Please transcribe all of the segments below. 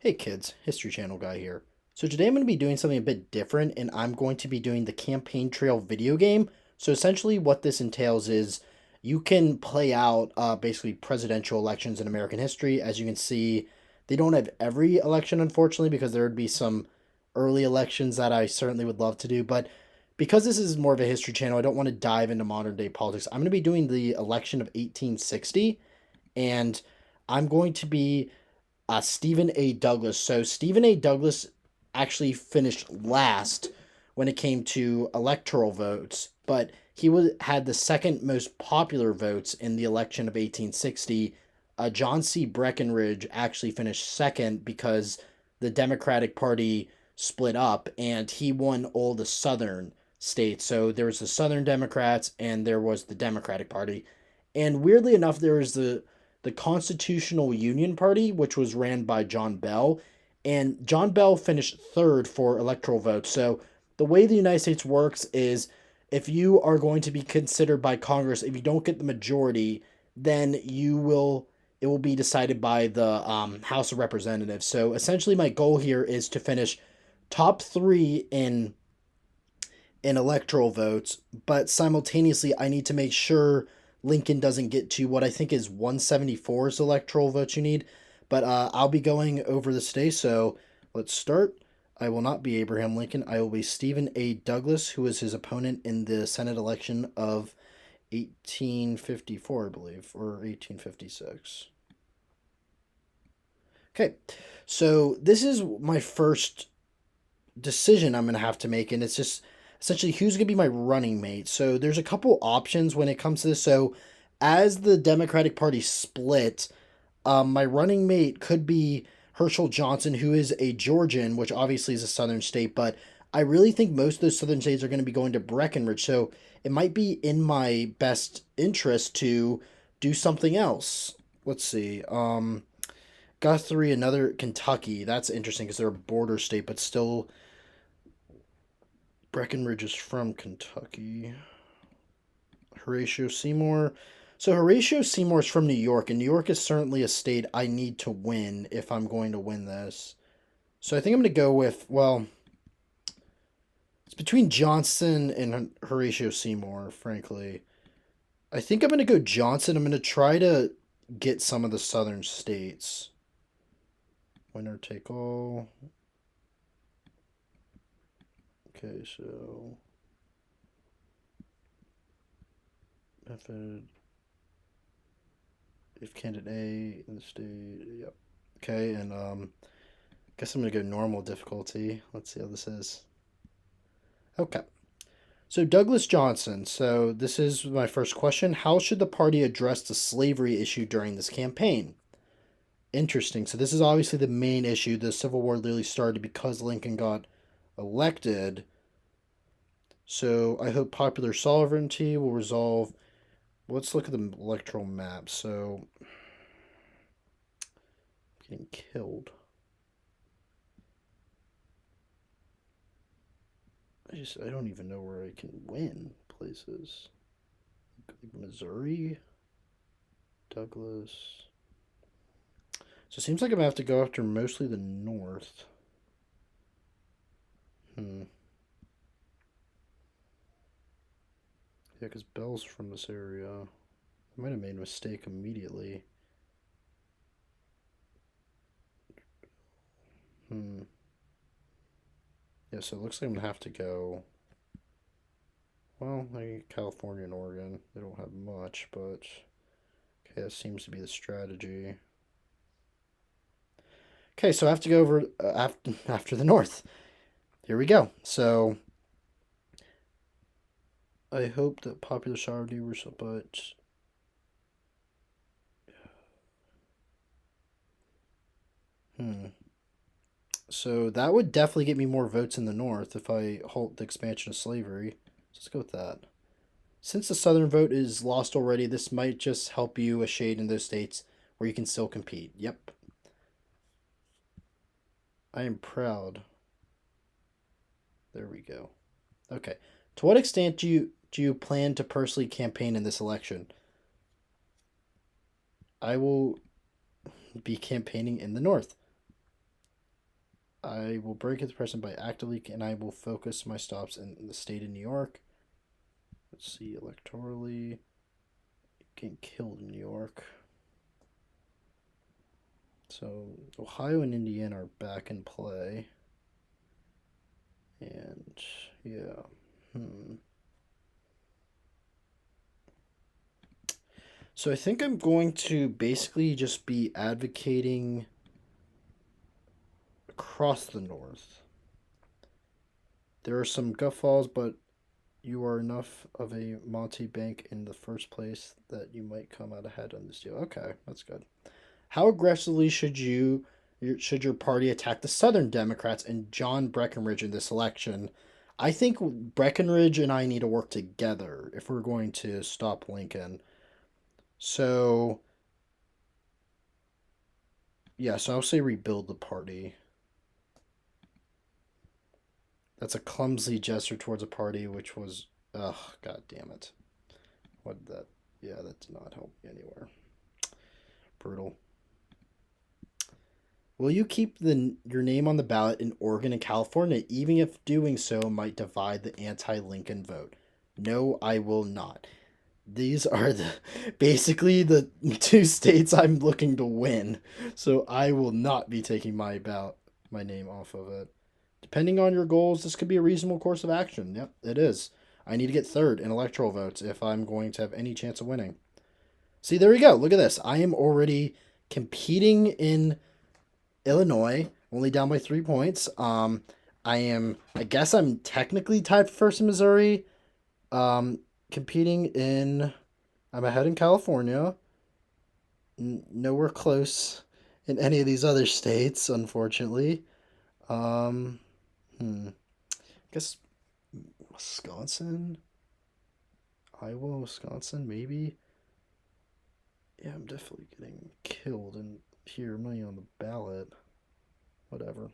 Hey kids, History Channel guy here. So today I'm going to be doing something a bit different and I'm going to be doing the Campaign Trail video game. So essentially what this entails is you can play out basically presidential elections in American history. As you can see, they don't have every election unfortunately because there would be some early elections that I certainly would love to do. But because this is more of a history channel, I don't want to dive into modern day politics. I'm going to be doing the election of 1860 and I'm going to be Stephen A. Douglas. So Stephen A. Douglas actually finished last when it came to electoral votes, but had the second most popular votes in the election of 1860. John C. Breckinridge actually finished second because the Democratic Party split up, and he won all the southern states. So there was the Southern Democrats and there was the Democratic Party. And weirdly enough, there was the Constitutional Union Party, which was ran by John Bell, and John Bell finished third for electoral votes. So the way the United States works is if you are going to be considered by Congress, if you don't get the majority, then it will be decided by the House of Representatives. So essentially, my goal here is to finish top three in electoral votes, but simultaneously, I need to make sure Lincoln doesn't get to what I think is 174 is electoral votes you need. But I'll be going over this today, so let's start. I will not be Abraham Lincoln. I will be Stephen A. Douglas, who was his opponent in the Senate election of 1854, I believe, or 1856. Okay, so this is my first decision I'm going to have to make, and it's just essentially who's going to be my running mate. So there's a couple options when it comes to this. So as the Democratic Party split, my running mate could be Herschel Johnson, who is a Georgian, which obviously is a southern state, but I really think most of those southern states are going to be going to Breckinridge. So it might be in my best interest to do something else. Let's see. Guthrie, another Kentucky. That's interesting because they're a border state, but still Breckinridge is from Kentucky. Horatio Seymour. So Horatio Seymour is from New York, and New York is certainly a state I need to win if I'm going to win this. So I think I'm going to go with, well, it's between Johnson and Horatio Seymour, frankly. I think I'm going to go Johnson. I'm going to try to get some of the southern states. Winner take all. Okay, so method if candidate A in the state, yep. Okay, and guess I'm gonna go normal difficulty. Let's see how this is. Okay. So Douglas Johnson. So this is my first question. How should the party address the slavery issue during this campaign? Interesting. So this is obviously the main issue. The Civil War literally started because Lincoln got elected. So I hope popular sovereignty will resolve. Let's look at the electoral map. So getting killed. I don't even know where I can win places. Missouri, Douglas. So it seems like I'm gonna have to go after mostly the north. Hmm. Yeah, because Bell's from this area. I might have made a mistake immediately. Hmm. Yeah, so it looks like I'm gonna have to go. Well, like California and Oregon. They don't have much, but okay, that seems to be the strategy. Okay, so I have to go over after the north. Here we go. So I hope that popular sovereignty was, but hmm. So that would definitely get me more votes in the north if I halt the expansion of slavery. So let's go with that. Since the southern vote is lost already, this might just help you a shade in those states where you can still compete. Yep. I am proud. There we go. Okay. To what extent do you plan to personally campaign in this election? I will be campaigning in the north. I will break the precedent by actively, and I will focus my stops in the state of New York. Let's see, electorally, getting killed in New York. So Ohio and Indiana are back in play. And yeah. So I think I'm going to basically just be advocating across the North. There are some gutfalls, but you are enough of a Monty bank in the first place that you might come out ahead on this deal. Okay, that's good. How aggressively should your party attack the Southern Democrats and John Breckinridge in this election? I think Breckinridge and I need to work together if we're going to stop Lincoln. So, yeah, so I'll say rebuild the party. That's a clumsy gesture towards a party which was, ugh, god damn it. What did that, yeah, that did not help me anywhere. Brutal. Will you keep your name on the ballot in Oregon and California, even if doing so might divide the anti-Lincoln vote? No, I will not. These are basically the two states I'm looking to win, so I will not be taking my name off of it. Depending on your goals, this could be a reasonable course of action. Yep, it is. I need to get third in electoral votes if I'm going to have any chance of winning. See, there we go. Look at this. I am already competing in Illinois, only down by 3 points. I guess I'm technically tied for first in Missouri. Competing in, I'm ahead in California. Nowhere close in any of these other states, unfortunately. I guess Wisconsin, Iowa, Wisconsin, maybe. Yeah, I'm definitely getting killed in here. I'm not even on the ballot. Whatever.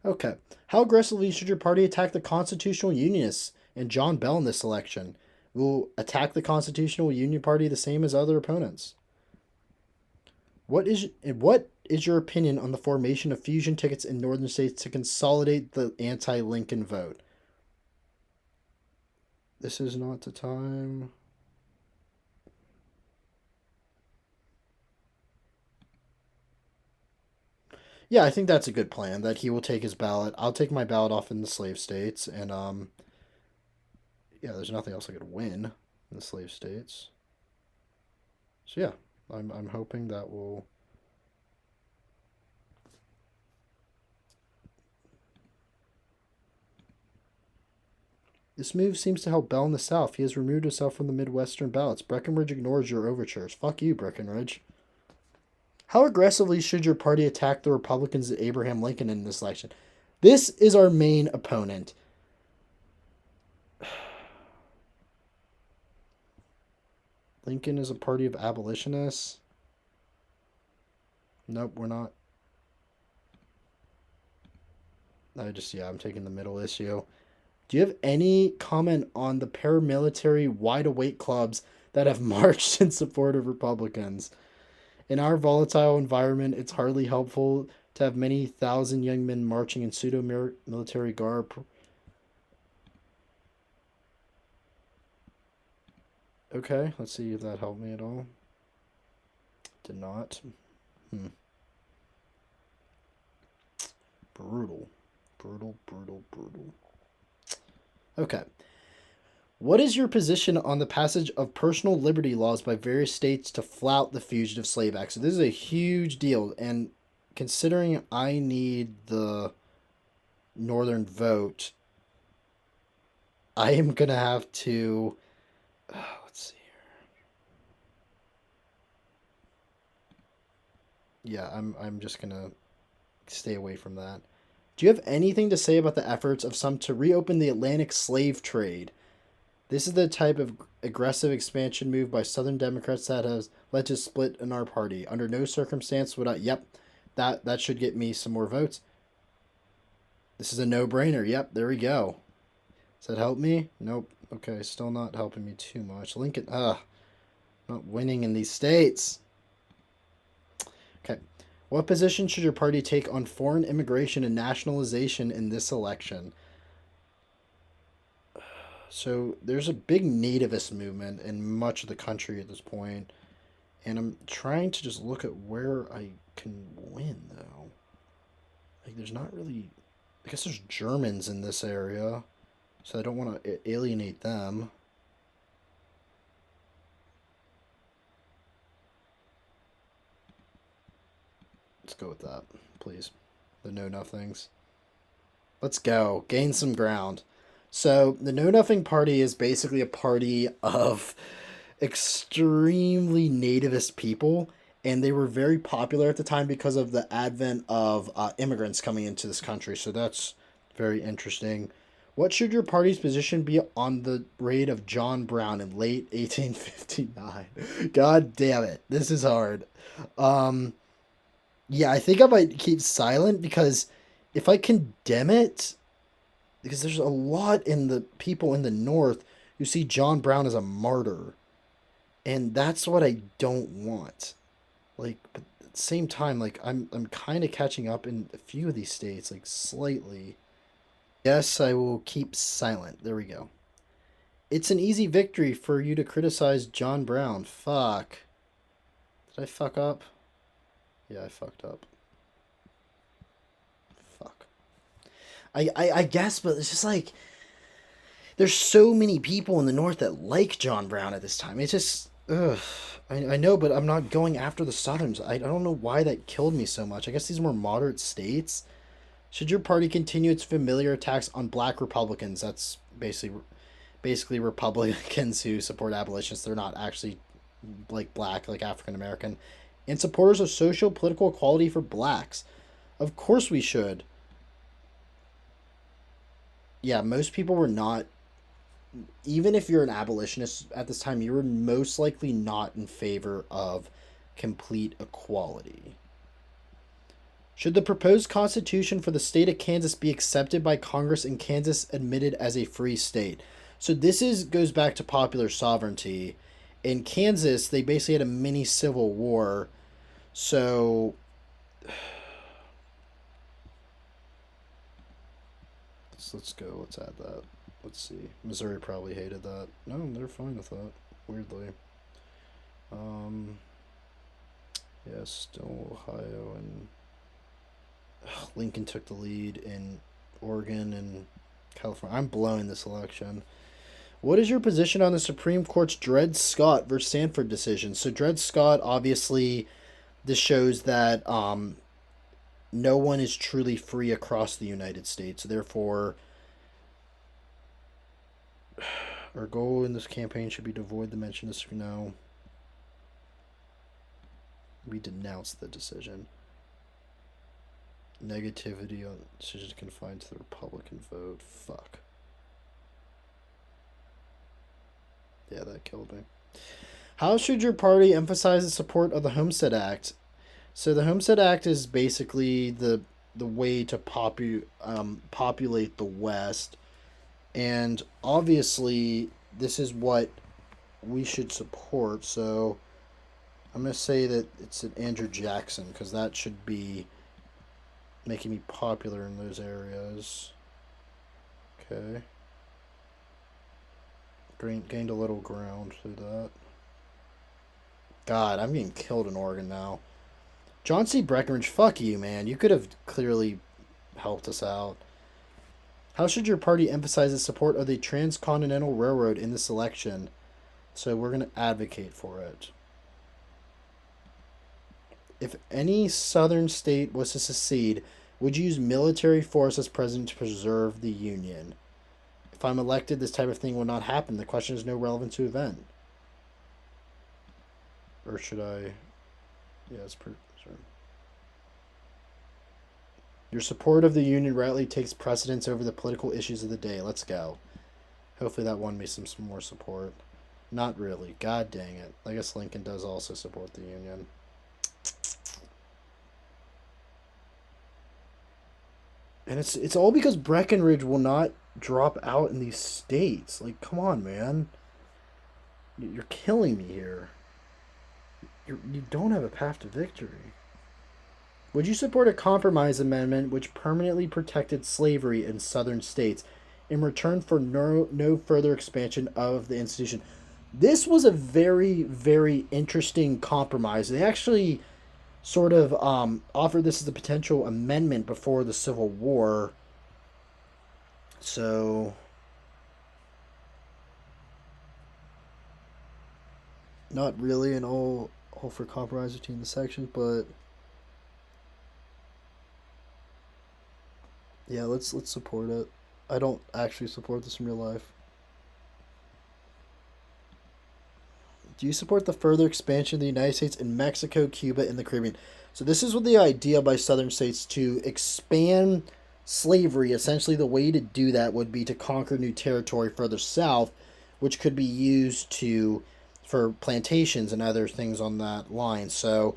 Okay. How aggressively should your party attack the constitutional unionists and John Bell in this election? Will attack the Constitutional Union Party the same as other opponents? What is your opinion on the formation of fusion tickets in northern states to consolidate the anti-Lincoln vote? This is not the time. Yeah, I think that's a good plan. That he will take his ballot. I'll take my ballot off in the slave states, and yeah, there's nothing else I could win in the slave states. So yeah, I'm hoping that will. This move seems to help Bell in the South. He has removed himself from the Midwestern ballots. Breckinridge ignores your overtures. Fuck you, Breckinridge. How aggressively should your party attack the Republicans and Abraham Lincoln in this election? This is our main opponent. Lincoln is a party of abolitionists. Nope, we're not. I'm taking the middle issue. Do you have any comment on the paramilitary wide awake clubs that have marched in support of Republicans? In our volatile environment, it's hardly helpful to have many thousand young men marching in pseudo military garb. Okay, let's see if that helped me at all. Did not. Brutal. Brutal, brutal, brutal. Okay. What is your position on the passage of personal liberty laws by various states to flout the Fugitive Slave Act? So this is a huge deal, and considering I need the northern vote, I am gonna have to. Let's see here. Yeah, I'm just gonna stay away from that. Do you have anything to say about the efforts of some to reopen the Atlantic slave trade? This is the type of aggressive expansion move by Southern Democrats that has led to split in our party. Under no circumstance would I. Yep, that should get me some more votes. This is a no-brainer. Yep, there we go. Does that help me? Nope. Okay, still not helping me too much. Lincoln, not winning in these states. Okay. What position should your party take on foreign immigration and nationalization in this election? So there's a big nativist movement in much of the country at this point, and I'm trying to just look at where I can win though. Like there's not really, I guess there's Germans in this area, so I don't want to alienate them. Let's go with that, please. The Know Nothings. Let's go. Gain some ground. So, the Know Nothing Party is basically a party of extremely nativist people, and they were very popular at the time because of the advent of immigrants coming into this country. So, that's very interesting. What should your party's position be on the raid of John Brown in late 1859? God damn it. This is hard. Um, yeah, I think I might keep silent because if I condemn it, because there's a lot in the people in the North who see John Brown as a martyr, and that's what I don't want. Like, but at the same time, like I'm kind of catching up in a few of these states, like slightly. Yes, I will keep silent. There we go. It's an easy victory for you to criticize John Brown. Fuck. Did I fuck up? Yeah, I fucked up. Fuck. I guess, but it's just like there's so many people in the North that like John Brown at this time. It's just, ugh. I know, but I'm not going after the Southerns. I don't know why that killed me so much. I guess these are more moderate states. Should your party continue its familiar attacks on black Republicans? That's basically Republicans who support abolitionists. They're not actually like black, like African American. And supporters of social political equality for blacks. Of course we should. Yeah, most people were not, even if you're an abolitionist at this time, you were most likely not in favor of complete equality. Should the proposed constitution for the state of Kansas be accepted by Congress and Kansas admitted as a free state? So this is goes back to popular sovereignty. In Kansas, they basically had a mini civil war. So let's go. Let's add that. Let's see. Missouri probably hated that. No, they're fine with that. Weirdly. Um. Yeah, still Ohio and Lincoln took the lead in Oregon and California. I'm blowing this election. What is your position on the Supreme Court's Dred Scott versus Sanford decision? So Dred Scott, obviously, this shows that no one is truly free across the United States. Therefore, our goal in this campaign should be to avoid the mention of this. No, we denounce the decision. Negativity on decisions confined to the Republican vote. Fuck. Yeah, that killed me. How should your party emphasize the support of the Homestead Act? So the Homestead Act is basically the way to populate the West, and obviously this is what we should support. So I'm gonna say that it's an Andrew Jackson because that should be making me popular in those areas. Okay. Gained a little ground through that. God, I'm getting killed in Oregon now. John C. Breckinridge, fuck you, man. You could have clearly helped us out. How should your party emphasize the support of the Transcontinental Railroad in this election? So we're going to advocate for it. If any southern state was to secede, would you use military force as president to preserve the Union? If I'm elected, this type of thing will not happen. The question is no relevant to event. Or should I? Yeah, it's pretty. Sure. Your support of the Union rightly takes precedence over the political issues of the day. Let's go. Hopefully that won me some more support. Not really. God dang it. I guess Lincoln does also support the Union. And it's all because Breckinridge will not drop out in these states. Like, come on, man. You're killing me here. You don't have a path to victory. Would you support a compromise amendment which permanently protected slavery in southern states in return for no further expansion of the institution? This was a very, very interesting compromise. They actually sort of offered this as a potential amendment before the Civil War. So, not really an all for compromise between the sections, but yeah, let's support it. I don't actually support this in real life. Do you support the further expansion of the United States in Mexico, Cuba, and the Caribbean? So this is what the idea by southern states to expand slavery. Essentially, the way to do that would be to conquer new territory further south, which could be used to for plantations and other things on that line. So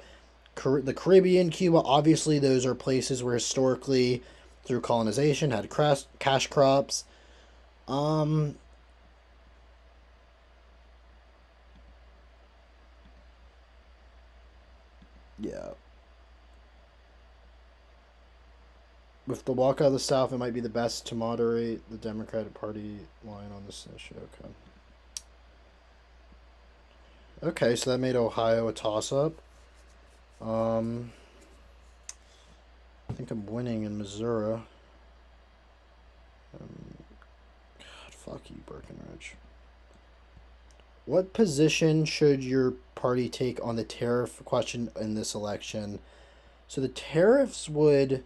the Caribbean, Cuba, obviously those are places where historically through colonization had cash crops. Um yeah, with the walkout of the South, it might be the best to moderate the Democratic Party line on this issue. Okay. Okay, so that made Ohio a toss up. Um, I think I'm winning in Missouri. Um, God, fuck you, Breckenridge. What position should your party take on the tariff question in this election? So the tariffs would.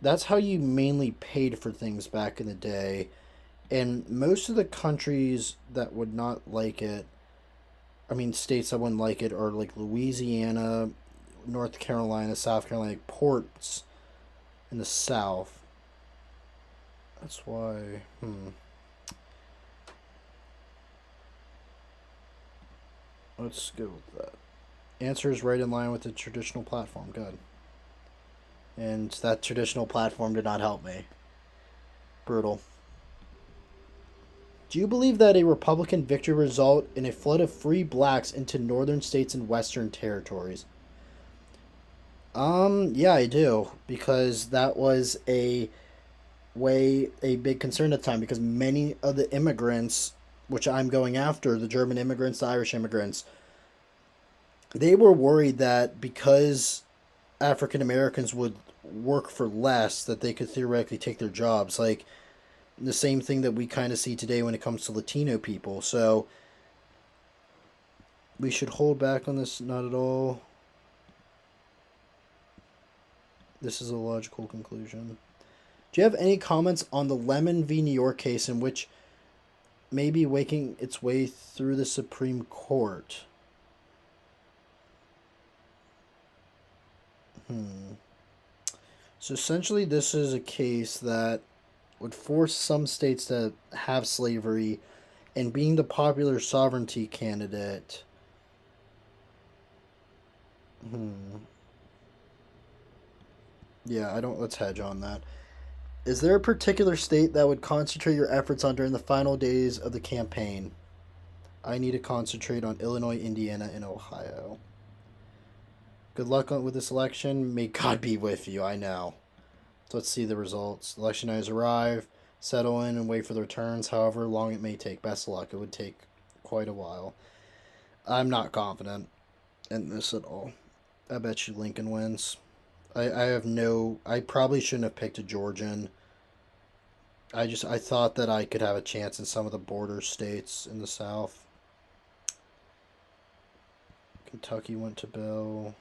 That's how you mainly paid for things back in the day. And most of the countries that would not like it, I mean, states that wouldn't like it are like Louisiana, North Carolina, South Carolina, like ports in the South. That's why. Let's go with that. Answer is right in line with the traditional platform. Good. And that traditional platform did not help me. Brutal. Do you believe that a Republican victory would result in a flood of free blacks into northern states and western territories? Yeah, I do. Because that was a big concern at the time because many of the immigrants, which I'm going after, the German immigrants, the Irish immigrants, they were worried that because African Americans would work for less, that they could theoretically take their jobs. Like the same thing that we kind of see today when it comes to Latino people. So we should hold back on this, not at all. This is a logical conclusion. Do you have any comments on the Lemon v. New York case in which may be waking its way through the Supreme Court? So essentially, this is a case that would force some states to have slavery, and being the popular sovereignty candidate. Hmm. Yeah, I don't. Let's hedge on that. Is there a particular state that would concentrate your efforts on during the final days of the campaign? I need to concentrate on Illinois, Indiana, and Ohio. Good luck with this election. May God be with you. I know. So let's see the results. Election night has arrived. Settle in and wait for the returns, however long it may take. Best of luck. It would take quite a while. I'm not confident in this at all. I bet you Lincoln wins. I have no. I probably shouldn't have picked a Georgian. I thought that I could have a chance in some of the border states in the South. Kentucky went to Bill.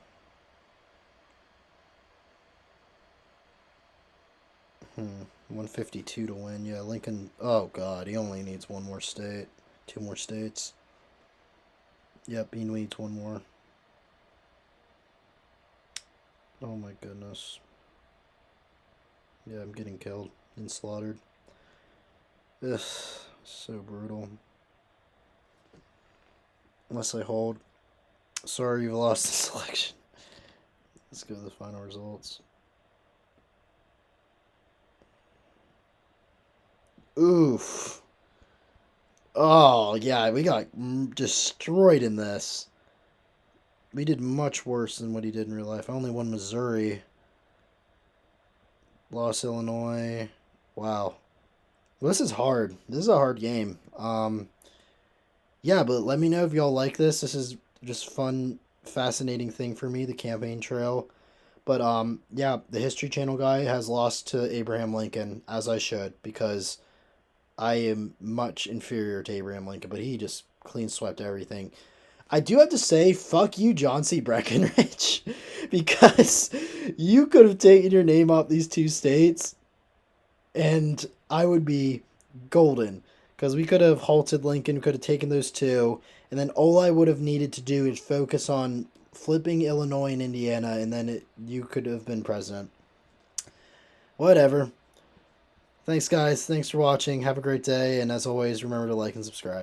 152 to win. Yeah, Lincoln. Oh God, he only needs one more state, two more states. Yep, he needs one more. Oh my goodness. Yeah, I'm getting killed and slaughtered. Ugh, so brutal. Unless I hold. Sorry, you've lost this election. Let's go to the final results. Oof. Oh, yeah, we got destroyed in this. We did much worse than what he did in real life. I only won Missouri. Lost Illinois. Wow. Well, this is hard. This is a hard game. Yeah, but let me know if y'all like this. This is just fun, fascinating thing for me, the campaign trail. But yeah, the History Channel guy has lost to Abraham Lincoln, as I should, because I am much inferior to Abraham Lincoln, but he just clean swept everything. I do have to say, fuck you, John C. Breckinridge, because you could have taken your name off these two states, and I would be golden. Because we could have halted Lincoln, could have taken those two, and then all I would have needed to do is focus on flipping Illinois and Indiana, and then you could have been president. Whatever. Thanks, guys. Thanks for watching. Have a great day, and as always, remember to like and subscribe.